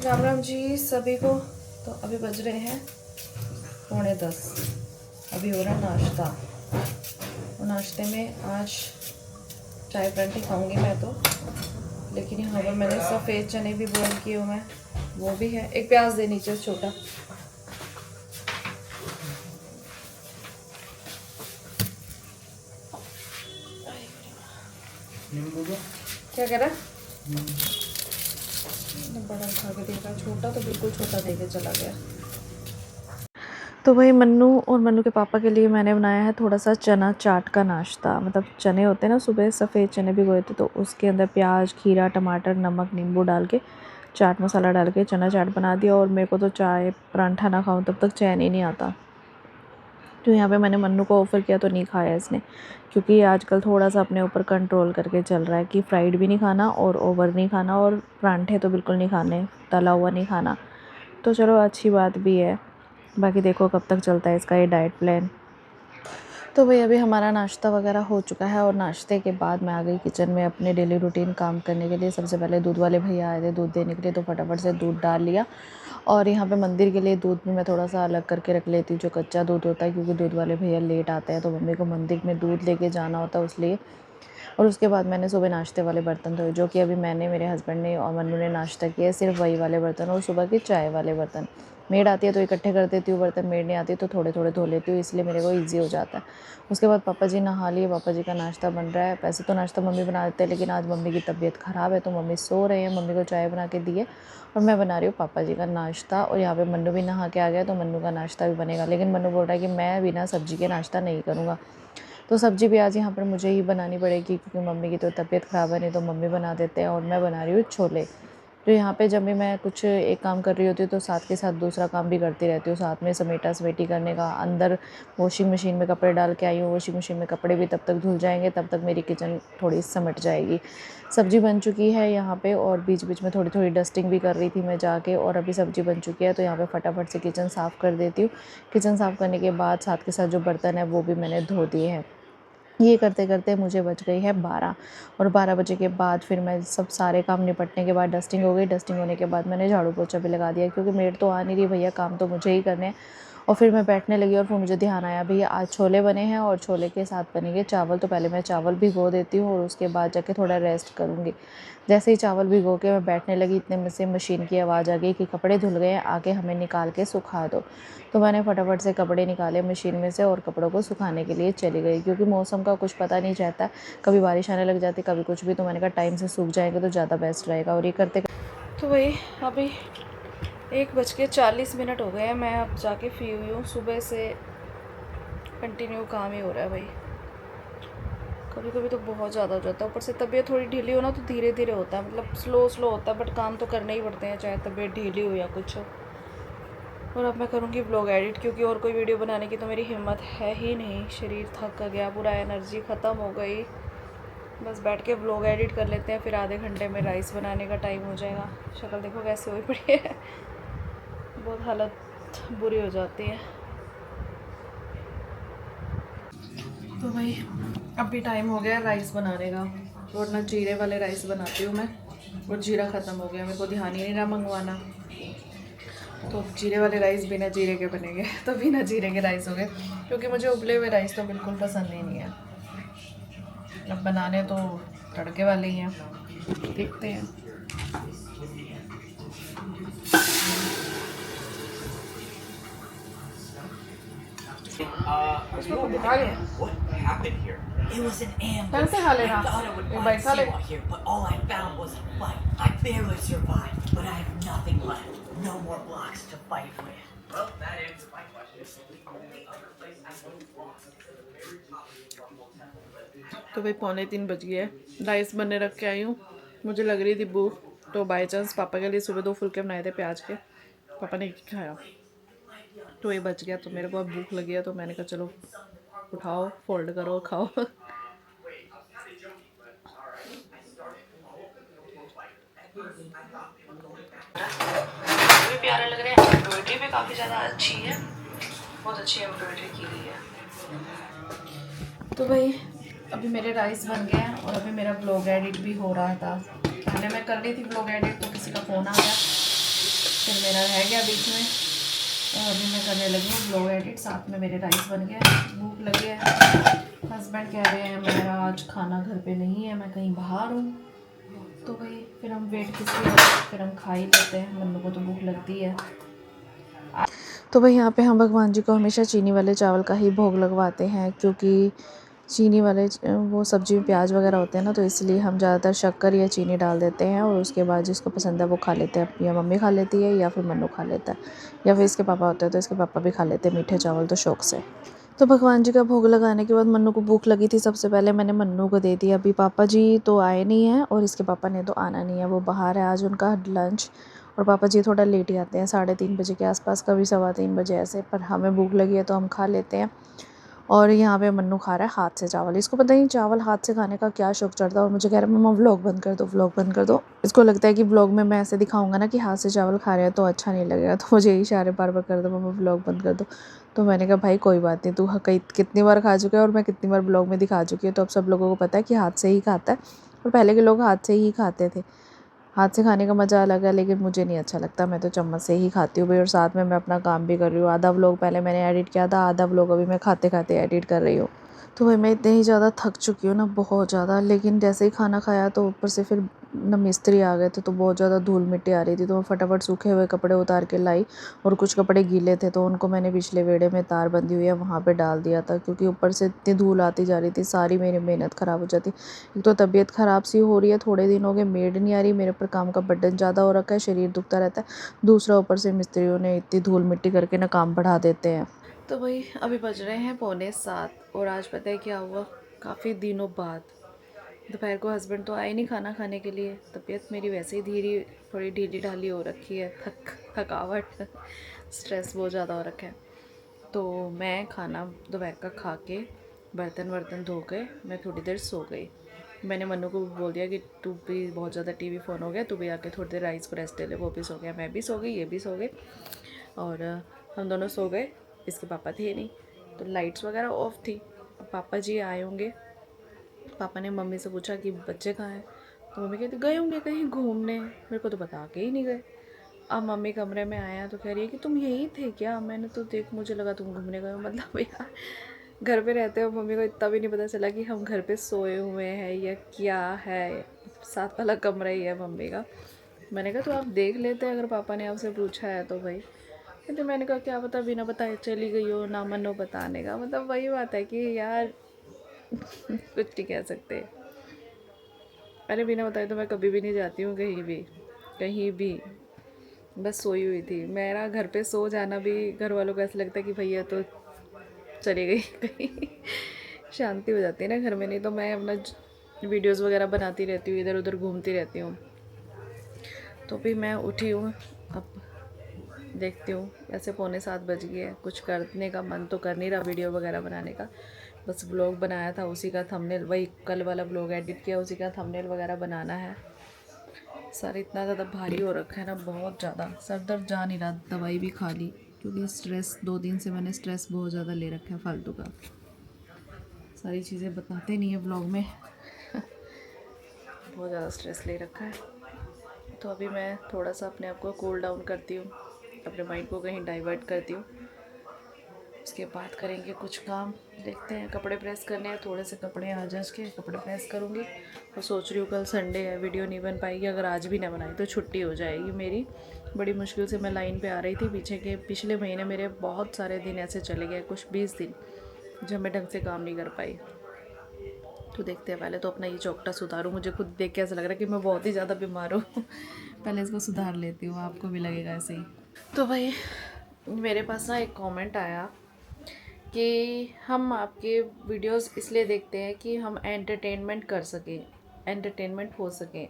राम राम जी सभी को। तो अभी बज रहे हैं 9:45। अभी हो रहा है नाश्ता और नाश्ते में आज चाय परांठे खाऊंगी मैं तो। लेकिन यहाँ पर मैंने सफ़ेद चने भी बॉयल किए हुए हैं, वो भी है। एक प्याज दे नीचे छोटा। क्या कह रहा है? बड़ा खा के देखा, छोटा तो बिल्कुल छोटा दे के चला गया। तो वही मन्नू और मन्नू के पापा के लिए मैंने बनाया है थोड़ा सा चना चाट का नाश्ता। मतलब चने होते हैं ना, सुबह सफ़ेद चने भिगोए थे तो उसके अंदर प्याज, खीरा, टमाटर, नमक, नींबू डाल के चाट मसाला डाल के चना चाट बना दिया। और मेरे को तो चाय परांठा ना खाऊं तब तक चैन ही नहीं आता। तो यहाँ पे मैंने मन्नू को ऑफ़र किया तो नहीं खाया इसने, क्योंकि आजकल थोड़ा सा अपने ऊपर कंट्रोल करके चल रहा है कि फ्राइड भी नहीं खाना और ओवर नहीं खाना और परांठे तो बिल्कुल नहीं खाने, तला हुआ नहीं खाना। तो चलो अच्छी बात भी है। बाकी देखो कब तक चलता है इसका ये डाइट प्लान। तो भाई अभी हमारा नाश्ता वगैरह हो चुका है और नाश्ते के बाद मैं आ गई किचन में अपने डेली रूटीन काम करने के लिए। सबसे पहले दूध वाले भैया आए थे दूध देने के लिए, तो फटाफट से दूध डाल लिया। और यहाँ पे मंदिर के लिए दूध भी मैं थोड़ा सा अलग करके रख लेती हूँ, जो कच्चा दूध होता है, क्योंकि दूध वाले भैया लेट आते हैं तो मम्मी को मंदिर में दूध लेके जाना होता है इसलिए। और उसके बाद मैंने सुबह नाश्ते वाले बर्तन धोए, जो कि अभी मैंने, मेरे हस्बैंड ने और मन्नू ने नाश्ता किया, सिर्फ वही वाले बर्तन और सुबह की चाय वाले बर्तन। मेड आती है तो इकट्ठे कर देती हूँ बर्तन, मेड नहीं आती तो थोड़े थोड़े धो लेती हूँ, इसलिए मेरे को ईजी हो जाता है। उसके बाद पापा जी नहा लिए, पापा जी का नाश्ता बन रहा है। वैसे तो नाश्ता मम्मी बना देते हैं, लेकिन आज मम्मी की तबीयत ख़राब है तो मम्मी सो रहे हैं। मम्मी को चाय बना के दिए और मैं बना रही हूँ पापा जी का नाश्ता। और यहाँ पे मन्नू भी नहा के आ गया तो मन्नू का नाश्ता भी बनेगा, लेकिन मन्नू बोल रहा है कि मैं बिना सब्ज़ी के नाश्ता नहीं करूँगा। तो सब्ज़ी भी आज यहाँ पर मुझे ही बनानी पड़ेगी, क्योंकि मम्मी की तो तबीयत ख़राब है, नहीं तो मम्मी बना देते हैं। और मैं बना रही हूँ छोले। तो यहाँ पे जब भी मैं कुछ एक काम कर रही होती हूँ तो साथ के साथ दूसरा काम भी करती रहती हूँ, साथ में समेटा समेटी करने का। अंदर वॉशिंग मशीन में कपड़े डाल के आई हूँ, वॉशिंग मशीन में कपड़े भी तब तक धुल जाएंगे, तब तक मेरी किचन थोड़ी सिमट जाएगी। सब्ज़ी बन चुकी है यहाँ पे, और बीच बीच में थोड़ी थोड़ी डस्टिंग भी कर रही थी मैं जाके। और अभी सब्ज़ी बन चुकी है तो यहाँ पे फटाफट से किचन साफ़ कर देती हूँ। किचन साफ़ करने के बाद साथ के साथ जो बर्तन है वो भी मैंने धो दिए हैं। ये करते करते मुझे बज गई है 12। और 12 बजे के बाद फिर मैं सब सारे काम निपटने के बाद डस्टिंग हो गई। डस्टिंग होने के बाद मैंने झाड़ू पोछा भी लगा दिया, क्योंकि मेड तो आ नहीं रही, भैया काम तो मुझे ही करने हैं। और फिर मैं बैठने लगी और फिर मुझे ध्यान आया भैया आज छोले बने हैं और छोले के साथ बनेंगे चावल। तो पहले मैं चावल भिगो देती हूँ और उसके बाद जाके थोड़ा रेस्ट करूँगी। जैसे ही चावल भिगो के मैं बैठने लगी, इतने में से मशीन की आवाज़ आ गई कि कपड़े धुल गए हैं, आके हमें निकाल के सुखा दो। तो मैंने फटाफट से कपड़े निकाले मशीन में से और कपड़ों को सुखाने के लिए चली गई, क्योंकि मौसम का कुछ पता नहीं रहता, कभी बारिश आने लग जाती, कभी कुछ भी। तो मैंने कहा टाइम से सूख जाएंगे तो ज़्यादा बेस्ट रहेगा। और ये करते तो वही अभी 1:40 हो गए हैं। मैं अब जाके फ्री हुई हूँ। सुबह से कंटिन्यू काम ही हो रहा है भाई। कभी कभी तो बहुत ज़्यादा हो जाता है, ऊपर से तबीयत थोड़ी ढीली हो ना तो धीरे धीरे होता है, मतलब स्लो स्लो होता है, बट काम तो करने ही पड़ते हैं चाहे तबीयत ढीली हो या कुछ हो। और अब मैं करूँगी ब्लॉग एडिट, क्योंकि और कोई वीडियो बनाने की तो मेरी हिम्मत है ही नहीं। शरीर थक गया, पूरा एनर्जी ख़त्म हो गई। बस बैठ के ब्लॉग एडिट कर लेते हैं, फिर आधे घंटे में राइस बनाने का टाइम हो जाएगा। शक्ल देखो कैसे हुई पड़ी है, बहुत हालत बुरी हो जाती है। तो भाई अभी टाइम हो गया राइस बनाने का, वरना जीरे वाले राइस बनाती हूँ मैं, और जीरा ख़त्म हो गया, मेरे को ध्यान ही नहीं रहा मंगवाना। तो जीरे वाले राइस बिना जीरे के बनेंगे, तो बिना जीरे के राइस हो गए, क्योंकि मुझे उबले हुए राइस तो बिल्कुल पसंद ही नहीं है। अब बनाने तो तड़के वाले ही हैं, देखते हैं। उसको तो दिखा लिया। It was an ambush. कल से खा लेना, I thought I would एक find बाइक खा ले। Siwa here, but all I found was a fight. I barely survived, but I have nothing left. No more blocks to fight with. Well, that answers my question. The only other place I know blocks is the very top of the Rumble Temple. तो भाई 2:45 बज गए, rice बनने रख के आई हूँ। मुझे लग रही थी भूख, तो बाई चांस पापा के लिए सुबह 2 फुलके बनाए थे प्याज के, पापा ने खाया तो ये बच गया। तो मेरे को अब भूख लगी है, तो मैंने कहा चलो उठाओ, फोल्ड करो, खाओ। भी प्यारा लग रहा है, एम्ब्रॉयडरी भी काफ़ी ज़्यादा अच्छी है, बहुत अच्छी एम्ब्रॉयडरी की गई है। तो भाई अभी मेरे राइस बन गए हैं और अभी मेरा ब्लॉग एडिट भी हो रहा था। पहले मैं कर रही थी ब्लॉग एडिट तो किसी का फ़ोन आ गया, मेरा रह गया बीच में, और अभी मैं करने लगी हूँ ब्लॉग एडिट। साथ में मेरे राइस बन गया, भूख लगी है। हस्बैंड कह रहे हैं मेरा आज खाना घर पे नहीं है, मैं कहीं बाहर हूँ। तो भाई फिर हम वेट किसकी करें, फिर हम खा ही लेते हैं, मन्नू को तो भूख लगती है। तो भाई यहाँ पे हम भगवान जी को हमेशा चीनी वाले चावल का ही भोग लगवाते हैं, क्योंकि चीनी वाले वो सब्ज़ी में प्याज वगैरह होते हैं ना, तो इसलिए हम ज़्यादातर शक्कर या चीनी डाल देते हैं, और उसके बाद जिसको पसंद है वो खा लेते हैं। या मम्मी खा लेती है या फिर मन्नू खा लेता है, या फिर इसके पापा होते हैं तो इसके पापा भी खा लेते हैं मीठे चावल तो शौक़ से। तो भगवान जी का भोग लगाने के बाद मन्नू को भूख लगी थी, सबसे पहले मैंने मन्नू को दे दिया। अभी पापा जी तो आए नहीं हैं और इसके पापा ने तो आना नहीं है, वो बाहर है आज उनका लंच। और पापा जी थोड़ा लेट ही आते हैं, 3:30 बजे के आसपास, कभी 3:15 बजे ऐसे। पर हमें भूख लगी है तो हम खा लेते हैं। और यहाँ पे मन्नू खा रहा है हाथ से चावल। इसको पता नहीं चावल हाथ से खाने का क्या शौक चढ़ता है, और मुझे कह रहा है मम्मा व्लॉग बंद कर दो, व्लॉग बंद कर दो। इसको लगता है कि व्लॉग में मैं ऐसे दिखाऊंगा ना कि हाथ से चावल खा रहे हैं तो अच्छा नहीं लगेगा, तो मुझे यही इशारे बार बार कर दो मम्मा व्लॉग बंद कर दो। तो मैंने कहा भाई कोई बात नहीं, तू कई कितनी बार खा चुका है और मैं कितनी बार ब्लॉग में दिखा चुकी है, तो अब सब लोगों को पता है कि हाथ से ही खाता है। और पहले के लोग हाथ से ही खाते थे, हाथ से खाने का मज़ा अलग है, लेकिन मुझे नहीं अच्छा लगता, मैं तो चम्मच से ही खाती हूँ भाई। और साथ में मैं अपना काम भी कर रही हूँ। आधा व्लॉग पहले मैंने एडिट किया था, आधा व्लॉग अभी मैं खाते खाते एडिट कर रही हूँ। तो भाई मैं इतनी ही ज़्यादा थक चुकी हूँ ना, बहुत ज़्यादा। लेकिन जैसे ही खाना खाया तो ऊपर से फिर ना मिस्त्री आ गए थे, तो बहुत ज़्यादा धूल मिट्टी आ रही थी, तो मैं फटाफट सूखे हुए कपड़े उतार के लाई। और कुछ कपड़े गीले थे तो उनको मैंने पिछले वेड़े में तार बंधी हुई है वहाँ पे डाल दिया था, क्योंकि ऊपर से इतनी धूल आती जा रही थी, सारी मेरी मेहनत ख़राब हो जाती। एक तो तबीयत ख़राब सी हो रही है, थोड़े दिन हो गए मेड नहीं आ रही, मेरे पर काम का बर्डन ज़्यादा हो रखा है, शरीर दुखता रहता है। दूसरा ऊपर से मिस्त्रियों ने इतनी धूल मिट्टी करके ना काम बढ़ा देते हैं। तो भाई अभी बज रहे हैं 6:45, और आज पता है क्या हुआ, काफ़ी दिनों बाद दोपहर को हस्बैंड तो आए नहीं खाना खाने के लिए। तबीयत मेरी वैसे ही थोड़ी ढीली ढाली हो रखी है, थकावट स्ट्रेस बहुत ज़्यादा हो रखा है। तो मैं खाना दोपहर का खा के बर्तन वर्तन धो के मैं थोड़ी देर सो गई। मैंने मन्नू को बोल दिया कि तू भी बहुत ज़्यादा टीवी फ़ोन हो गया, तू भी आके थोड़ी देर राइस को रेस्ट ले ले। वो भी सो गया, मैं भी सो गई, ये भी सो गए, और हम दोनों सो गए। इसके पापा थे नहीं, तो लाइट्स वगैरह ऑफ थी। पापा जी आए होंगे, पापा ने मम्मी से पूछा कि बच्चे कहाँ हैं, तो मम्मी कहती गए होंगे कहीं घूमने, मेरे को तो बता के ही नहीं गए। अब मम्मी कमरे में आया तो कह रही है कि तुम यही थे क्या, मैंने तो देख, मुझे लगा तुम घूमने गए हो। मतलब यार घर पे रहते हो, मम्मी को इतना भी नहीं पता चला कि हम घर पे सोए हुए हैं या क्या है। साथ वाला कमरा ही है मम्मी का। मैंने कहा तो आप देख लेते अगर पापा ने आपसे पूछा है तो भाई। तो मैंने कहा क्या पता बिना बताए चली गई हो, ना मनो बताने का। मतलब वही बात है कि यार कुछ नहीं कह सकते। अरे बिना बताए तो मैं कभी भी नहीं जाती हूँ कहीं भी, कहीं भी। बस सोई हुई थी। मेरा घर पे सो जाना भी घर वालों को ऐसा लगता है कि भैया तो चली गई कहीं, शांति हो जाती है ना घर में। नहीं तो मैं अपना वीडियोस वगैरह बनाती रहती हूँ, इधर उधर घूमती रहती हूँ। तो भी मैं उठी हूँ, अब देखती हूँ। ऐसे 6:45 बज गए हैं, कुछ करने का मन तो कर नहीं रहा वीडियो वगैरह बनाने का। बस व्लॉग बनाया था, उसी का थंबनेल, वही कल वाला व्लॉग एडिट किया, उसी का थंबनेल वगैरह बनाना है। सर इतना ज़्यादा भारी हो रखा है ना, बहुत ज़्यादा सर दर्द जा नहीं रहा। दवाई भी खा ली, क्योंकि स्ट्रेस 2 दिन से मैंने स्ट्रेस बहुत ज़्यादा ले रखा है फालतू का। सारी चीज़ें बताते नहीं है व्लॉग में बहुत ज़्यादा स्ट्रेस ले रखा है। तो अभी मैं थोड़ा सा अपने आप को कूल डाउन करती हूँ, अपने माइंड को कहीं डाइवर्ट करती हूँ। उसके बाद करेंगे कुछ काम, देखते हैं। कपड़े प्रेस करने हैं, थोड़े से कपड़े आज के कपड़े प्रेस करूँगी। और सोच रही हूँ कल संडे है, वीडियो नहीं बन पाएगी। अगर आज भी ना बनाई तो छुट्टी हो जाएगी मेरी। बड़ी मुश्किल से मैं लाइन पे आ रही थी। पिछले महीने मेरे बहुत सारे दिन ऐसे चले गए, कुछ 20 दिन, जब मैं ढंग से काम नहीं कर पाई। तो देखते हैं, पहले तो अपना ये चौकटा सुधारूँ। मुझे खुद देख के ऐसा लग रहा है कि मैं बहुत ही ज़्यादा बीमार हूँ पहले इसको सुधार लेती हूँ, आपको भी लगेगा ऐसे ही। तो भाई मेरे पास ना एक कमेंट आया कि हम आपके वीडियोस इसलिए देखते हैं कि हम एंटरटेनमेंट कर सकें, एंटरटेनमेंट हो सके,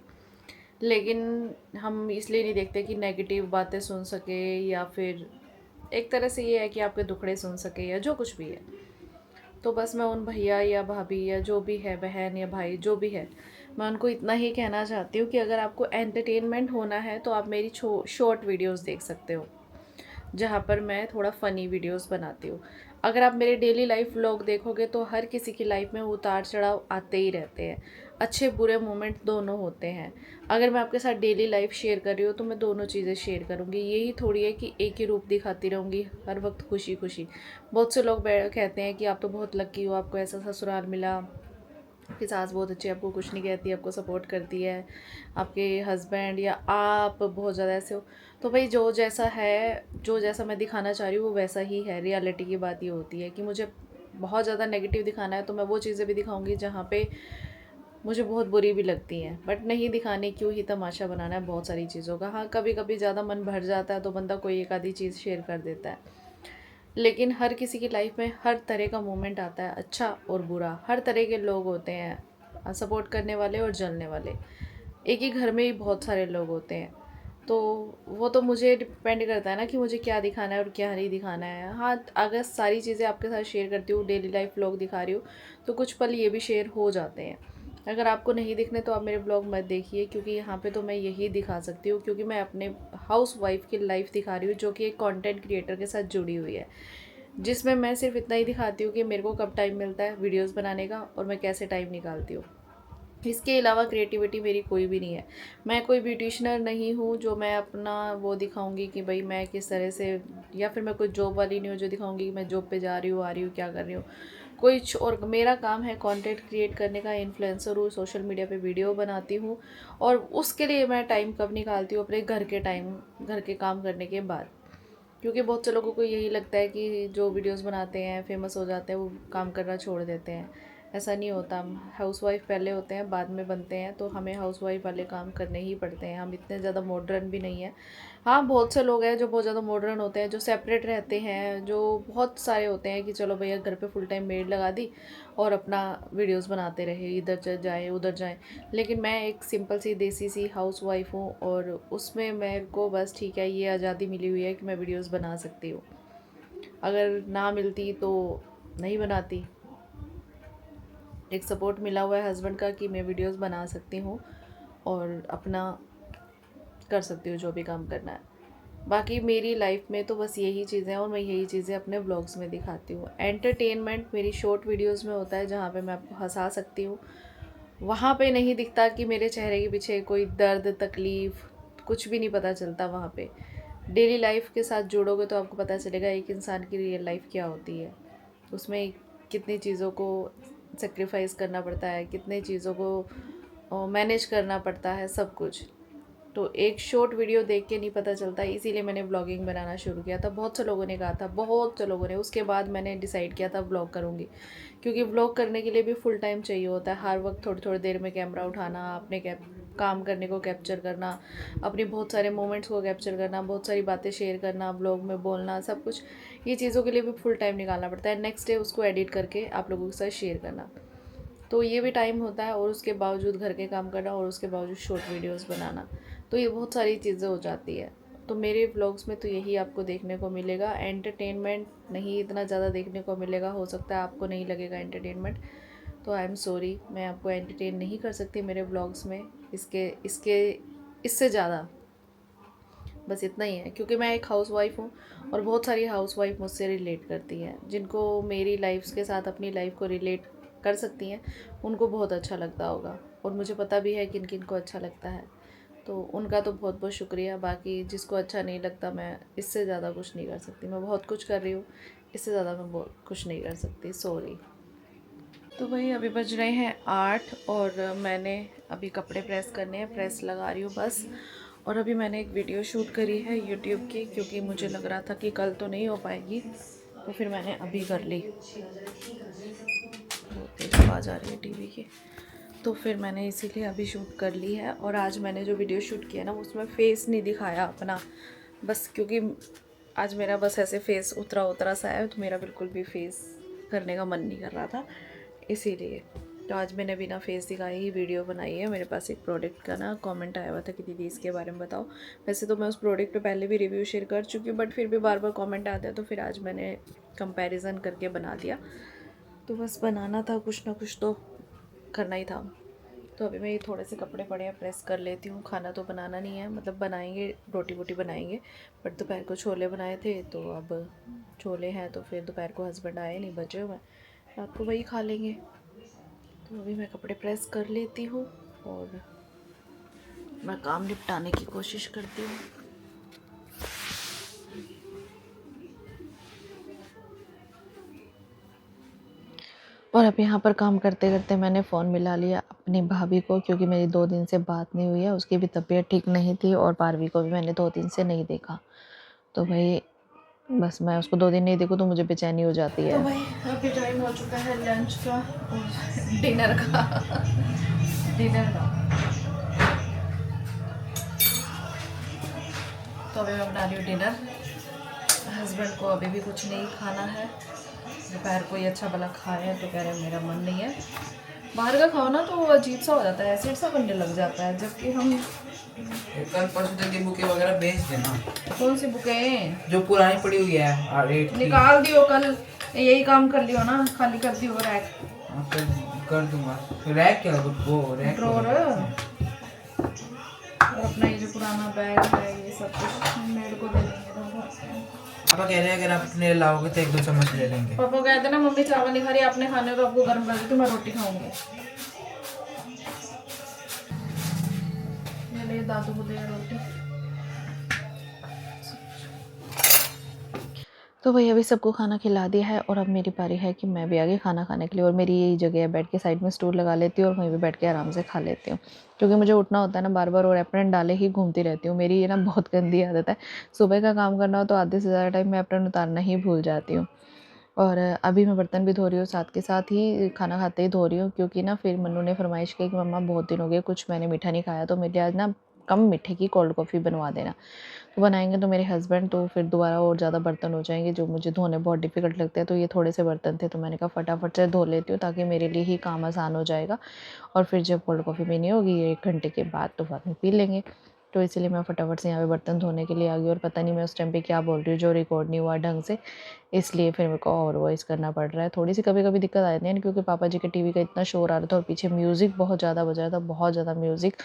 लेकिन हम इसलिए नहीं देखते कि नेगेटिव बातें सुन सके, या फिर एक तरह से ये है कि आपके दुखड़े सुन सके या जो कुछ भी है। तो बस मैं उन भैया या भाभी या जो भी है, बहन या भाई जो भी है, मैं उनको इतना ही कहना चाहती हूँ कि अगर आपको एंटरटेनमेंट होना है तो आप मेरी शॉर्ट वीडियोस देख सकते हो, जहाँ पर मैं थोड़ा फ़नी वीडियोस बनाती हूँ। अगर आप मेरे डेली लाइफ व्लॉग देखोगे तो हर किसी की लाइफ में उतार चढ़ाव आते ही रहते हैं। अच्छे बुरे मोमेंट दोनों होते हैं। अगर मैं आपके साथ डेली लाइफ शेयर कर रही हूँ तो मैं दोनों चीज़ें शेयर करूँगी। यही थोड़ी है कि एक ही रूप दिखाती रहूँगी हर वक्त खुशी खुशी। बहुत से लोग कहते हैं कि आप तो बहुत लकी हो, आपको ऐसा ससुराल मिला, आपकी सास बहुत अच्छी है, आपको कुछ नहीं कहती, आपको सपोर्ट करती है, आपके हस्बैंड या आप बहुत ज़्यादा ऐसे हो। तो भाई जो जैसा है, जो जैसा मैं दिखाना चाह रही हूँ वो वैसा ही है। रियलिटी की बात ये होती है कि मुझे बहुत ज़्यादा नेगेटिव दिखाना है तो मैं वो चीज़ें भी दिखाऊंगी जहाँ पे मुझे बहुत बुरी भी लगती हैं, बट नहीं दिखाने, क्यों ही तमाशा बनाना है बहुत सारी चीज़ों का। हाँ, कभी कभी ज़्यादा मन भर जाता है तो बंदा कोई एक आधी चीज़ शेयर कर देता है, लेकिन हर किसी की लाइफ में हर तरह का मोमेंट आता है, अच्छा और बुरा। हर तरह के लोग होते हैं, सपोर्ट करने वाले और जलने वाले। एक ही घर में ही बहुत सारे लोग होते हैं। तो वो तो मुझे डिपेंड करता है ना कि मुझे क्या दिखाना है और क्या नहीं दिखाना है। हाँ, अगर सारी चीज़ें आपके साथ शेयर करती हूँ, डेली लाइफ व्लॉग दिखा रही हूँ, तो कुछ पल ये भी शेयर हो जाते हैं। अगर आपको नहीं दिखने तो आप मेरे ब्लॉग मत देखिए, क्योंकि यहाँ पे तो मैं यही दिखा सकती हूँ, क्योंकि मैं अपने हाउस वाइफ की लाइफ दिखा रही हूँ जो कि एक कंटेंट क्रिएटर के साथ जुड़ी हुई है, जिसमें मैं सिर्फ इतना ही दिखाती हूँ कि मेरे को कब टाइम मिलता है वीडियोस बनाने का और मैं कैसे टाइम निकालती हूँ। इसके अलावा क्रिएटिविटी मेरी कोई भी नहीं है। मैं कोई ब्यूटिशनर नहीं हूँ जो मैं अपना वो दिखाऊंगी कि भाई मैं किस तरह से, या फिर मैं कोई जॉब वाली नहीं हूँ जो दिखाऊंगी कि मैं जॉब पे जा रही हूँ, आ रही हूँ, क्या कर रही हूँ। कुछ और मेरा काम है कंटेंट क्रिएट करने का। इन्फ्लुएंसर हूँ, सोशल मीडिया पे वीडियो बनाती हूँ, और उसके लिए मैं टाइम कब निकालती हूँ, अपने घर के टाइम, घर के काम करने के बाद। क्योंकि बहुत से लोगों को यही लगता है कि जो वीडियोस बनाते हैं फेमस हो जाते हैं वो काम करना छोड़ देते हैं। ऐसा नहीं होता। हम हाउसवाइफ पहले होते हैं, बाद में बनते हैं, तो हमें हाउसवाइफ वाले काम करने ही पड़ते हैं। हम इतने ज़्यादा मॉडर्न भी नहीं हैं। हाँ, बहुत से लोग हैं जो बहुत ज़्यादा मॉडर्न होते हैं, जो सेपरेट रहते हैं, जो बहुत सारे होते हैं कि चलो भैया घर पे फुल टाइम मेड लगा दी और अपना वीडियोस बनाते रहे, इधर जाए उधर जाए। लेकिन मैं एक सिंपल सी देसी सी हाउस वाइफ हूँ, और उसमें मेरे को बस ठीक है ये आज़ादी मिली हुई है कि मैं वीडियोस बना सकती हूँ। अगर ना मिलती तो नहीं बनाती। एक सपोर्ट मिला हुआ है हस्बैंड का कि मैं वीडियोस बना सकती हूँ और अपना कर सकती हूँ जो भी काम करना है। बाकी मेरी लाइफ में तो बस यही चीज़ें हैं और मैं यही चीज़ें अपने ब्लॉग्स में दिखाती हूँ। एंटरटेनमेंट मेरी शॉर्ट वीडियोस में होता है जहाँ पे मैं आपको हंसा सकती हूँ। वहाँ पे नहीं दिखता कि मेरे चेहरे के पीछे कोई दर्द तकलीफ़, कुछ भी नहीं पता चलता वहाँ पे। डेली लाइफ के साथ जुड़ोगे तो आपको पता चलेगा एक इंसान की रियल लाइफ क्या होती है। उसमें कितनी चीज़ों को सेक्रीफाइस करना पड़ता है, कितनी चीज़ों को मैनेज करना पड़ता है, सब कुछ। तो एक शॉर्ट वीडियो देख के नहीं पता चलता, इसीलिए मैंने ब्लॉगिंग बनाना शुरू किया था। बहुत से लोगों ने कहा था, बहुत से लोगों ने। उसके बाद मैंने डिसाइड किया था ब्लॉग करूँगी, क्योंकि ब्लॉग करने के लिए भी फुल टाइम चाहिए होता है। हर वक्त थोड़ी थोड़ी देर में कैमरा उठाना, अपने काम करने को कैप्चर करना, अपने बहुत सारे मोमेंट्स को कैप्चर करना, बहुत सारी बातें शेयर करना, ब्लॉग में बोलना, सब कुछ। ये चीज़ों के लिए भी फुल टाइम निकालना पड़ता है। नेक्स्ट डे उसको एडिट करके आप लोगों के साथ शेयर करना, तो ये भी टाइम होता है। और उसके बावजूद घर के काम करना, और उसके बावजूद शॉर्ट वीडियोस बनाना, तो ये बहुत सारी चीज़ें हो जाती है। तो मेरे व्लॉग्स में तो यही आपको देखने को मिलेगा। एंटरटेनमेंट नहीं इतना ज़्यादा देखने को मिलेगा। हो सकता है आपको नहीं लगेगा एंटरटेनमेंट, तो आई एम सॉरी, मैं आपको एंटरटेन नहीं कर सकती मेरे व्लॉग्स में। इसके इसके इससे ज़्यादा बस इतना ही है, क्योंकि मैं एक हाउसवाइफ हूँ और बहुत सारी हाउसवाइफ मुझसे रिलेट करती हैं। जिनको मेरी लाइफ के साथ अपनी लाइफ को रिलेट कर सकती हैं उनको बहुत अच्छा लगता होगा, और मुझे पता भी है किन किन को अच्छा लगता है। तो उनका तो बहुत बहुत शुक्रिया। बाकी जिसको अच्छा नहीं लगता, मैं इससे ज़्यादा कुछ नहीं कर सकती। मैं बहुत कुछ कर रही हूँ, इससे ज़्यादा मैं बहुत कुछ नहीं कर सकती, सॉरी। तो वही अभी बज रहे हैं 8, और मैंने अभी कपड़े प्रेस करने हैं, प्रेस लगा रही हूँ बस। और अभी मैंने एक वीडियो शूट करी है यूट्यूब की, क्योंकि मुझे लग रहा था कि कल तो नहीं हो पाएगी, तो फिर मैंने अभी कर ली। बहुत तेज आवाज़ आ रही है टीवी की, तो फिर मैंने इसीलिए अभी शूट कर ली है। और आज मैंने जो वीडियो शूट किया ना, उसमें फ़ेस नहीं दिखाया अपना, बस क्योंकि आज मेरा बस ऐसे फेस उतरा उतरा सा है, तो मेरा बिल्कुल भी फेस करने का मन नहीं कर रहा था, इसीलिए। तो आज मैंने बिना फेस दिखाए ही वीडियो बनाई है। मेरे पास एक प्रोडक्ट का ना कमेंट आया हुआ था कि दीदी इसके बारे में बताओ। वैसे तो मैं उस प्रोडक्ट पे पहले भी रिव्यू शेयर कर चुकी हूँ, बट फिर भी बार बार कमेंट आता है, तो फिर आज मैंने कंपैरिजन करके बना दिया। तो बस बनाना था, कुछ ना कुछ तो करना ही था। तो अभी मैं ये थोड़े से कपड़े पड़े हैं, प्रेस कर लेती हूँ। खाना तो बनाना नहीं है, मतलब बनाएंगे, रोटी वोटी बनाएंगे, बट दोपहर को छोले बनाए थे, तो अब छोले हैं, तो फिर दोपहर को हस्बैंड आए नहीं, बचे हुए, रात को वही खा लेंगे। तो अभी मैं कपड़े प्रेस कर लेती हूँ और मैं काम निपटाने की कोशिश करती हूँ। और अब यहाँ पर काम करते करते मैंने फ़ोन मिला लिया अपनी भाभी को, क्योंकि मेरी 2 दिन से बात नहीं हुई है। उसकी भी तबीयत ठीक नहीं थी और पारवी को भी मैंने 2 दिन से नहीं देखा। तो भाई बस मैं उसको 2 दिन नहीं देखूँ तो मुझे बेचैनी हो जाती है। तो भाई अभी टाइम हो चुका है लंच का और डिनर का। तो अभी मैं बना रही हूँ डिनर। हस्बैंड को अभी भी कुछ नहीं खाना है। दोपहर को ही अच्छा भला खाए तो कह रहे मेरा मन नहीं है। बाहर का खाओ ना तो अजीब सा हो जाता है, एसिड सा बनने लग जाता है। जबकि हम कल परसों तक की बुकें वगैरह बेच देना। कौन सी बुकें जो पुरानी पड़ी हुई है रेट की। निकाल दियो, कल यही काम कर लियो ना, खाली कर दियो रैक। हाँ, कर दूंगा। रैक क्या वो रैक ड्रॉर और अपना ये जो पुराना बैग है ये सब कुछ मेरे को दे देंगे। पापा कह रहे हैं अगर आप अपने लाओगे तो 1-2 चम्मच ले लेंगे। पापा कहते ना मम्मी चावल नहीं खा रही, आपने खाने तो आपको गर्म कर दी, तो मैं रोटी खाऊंगी। ये दादू को दे रोटी। तो वही अभी सबको खाना खिला दिया है और अब मेरी बारी है कि मैं भी आगे खाना खाने के लिए। और मेरी यही जगह है, बेड के साइड में स्टूल लगा लेती हूँ और वहीं पे बैठ के आराम से खा लेती हूँ, क्योंकि मुझे उठना होता है ना बार बार और एप्रन डाले ही घूमती रहती हूँ। मेरी ये ना बहुत गंदी आदत है, सुबह का काम करना हो तो आधे से ज़्यादा टाइम मैं एप्रन उतारना ही भूल जाती हूँ। और अभी मैं बर्तन भी धो रही हूँ, साथ के साथ ही खाना खाते ही धो रही हूँ, क्योंकि ना फिर मन्नू ने फरमाइश की कि मम्मा बहुत दिन हो गए कुछ मैंने मीठा नहीं खाया, तो मेरे आज ना कम मीठे की कोल्ड कॉफ़ी बनवा देना। तो बनाएंगे तो मेरे हस्बैंड, तो फिर दोबारा और ज़्यादा बर्तन हो जाएंगे जो मुझे धोने बहुत डिफ़िकल्ट लगते हैं। तो ये थोड़े से बर्तन थे तो मैंने कहा फटाफट से धो लेती हूँ ताकि मेरे लिए ही काम आसान हो जाएगा। और फिर जब कोल्ड कॉफ़ी पीनी होगी 1 घंटे के बाद तो बाद में पी लेंगे। तो इसलिए मैं फटाफट से यहाँ पे बर्तन धोने के लिए आ गई और पता नहीं मैं उस टाइम पे क्या बोल रही हूँ जो रिकॉर्ड नहीं हुआ ढंग से, इसलिए फिर मेरे को और वॉइस करना पड़ रहा है। थोड़ी सी कभी-कभी दिक्कत आ जाती है क्योंकि पापा जी के टीवी का इतना शोर आ रहा था और पीछे म्यूज़िक बहुत ज़्यादा बज रहा था, बहुत ज़्यादा म्यूज़िक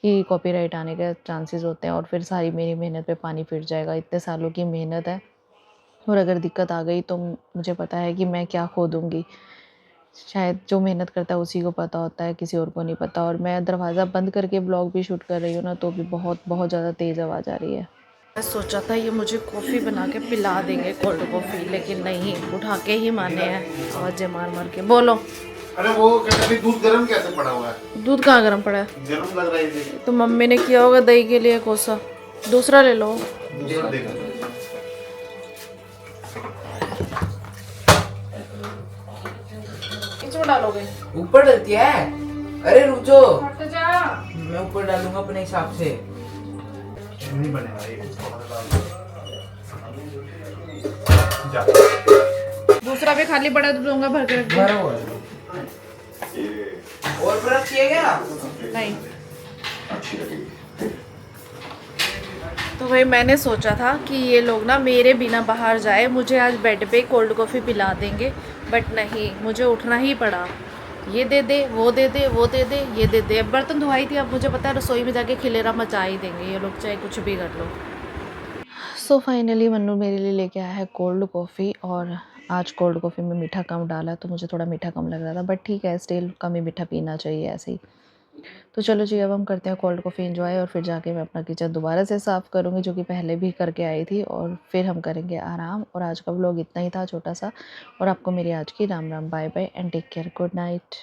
कि कॉपीराइट आने के चांसेस होते हैं और फिर सारी मेरी मेहनत पे पानी फिर जाएगा। इतने सालों की मेहनत है और अगर दिक्कत आ गई तो मुझे पता है कि मैं क्या खो दूँगी। शायद जो मेहनत करता है उसी को पता होता है, किसी और को नहीं पता। और मैं दरवाज़ा बंद करके ब्लॉग भी शूट कर रही हूँ ना, तो भी बहुत ज़्यादा तेज़ आवाज़ आ रही है। मैं सोचा था ये मुझे कॉफ़ी बना के पिला देंगे, कोल्ड कॉफ़ी, लेकिन नहीं, उठा के ही माने हैं आवाज़ें मार मार के। बोलो। अरे वो कहते अभी दूध गर्म कैसे पड़ा हुआ है? दूध कहाँ गर्म पड़ा है? गर्म लग रहा है ये। तो मम्मी ने किया होगा दही के लिए कोसा, दूसरा ले लो। दूसरा देखा इसमें डालोगे? ऊपर डलती है। अरे रुक जाओ, हट जा। मैं ऊपर डालूंगा अपने हिसाब से। नहीं बनेगा ये। जा। दूसरा भी खाली पड़ा दूंगा भर के रख दो। भरो और ब्रश किए क्या? नहीं। तो भाई मैंने सोचा था कि ये लोग ना मेरे बिना बाहर जाए मुझे आज बेड पे कोल्ड कॉफ़ी पिला देंगे, बट नहीं, मुझे उठना ही पड़ा। ये दे दे, वो दे दे, वो दे दे, ये दे दे। अब बर्तन धोई थी, अब मुझे पता है रसोई में जाके खिलेरा मचा ही देंगे ये लोग, चाहे कुछ भी कर लो। सो फाइनली मन्नू मेरे लिए लेके आया है कोल्ड कॉफ़ी और आज कोल्ड कॉफ़ी में मीठा कम डाला तो मुझे थोड़ा मीठा कम लग रहा था, बट ठीक है, स्टिल कम ही मीठा पीना चाहिए ऐसे ही। तो चलो जी, अब हम करते हैं कोल्ड कॉफ़ी एंजॉय और फिर जाके मैं अपना किचन दोबारा से साफ़ करूँगी, जो कि पहले भी करके आई थी, और फिर हम करेंगे आराम। और आज का व्लॉग इतना ही था, छोटा सा। और आपको मेरी आज की Ram Ram, bye bye and take care, good night.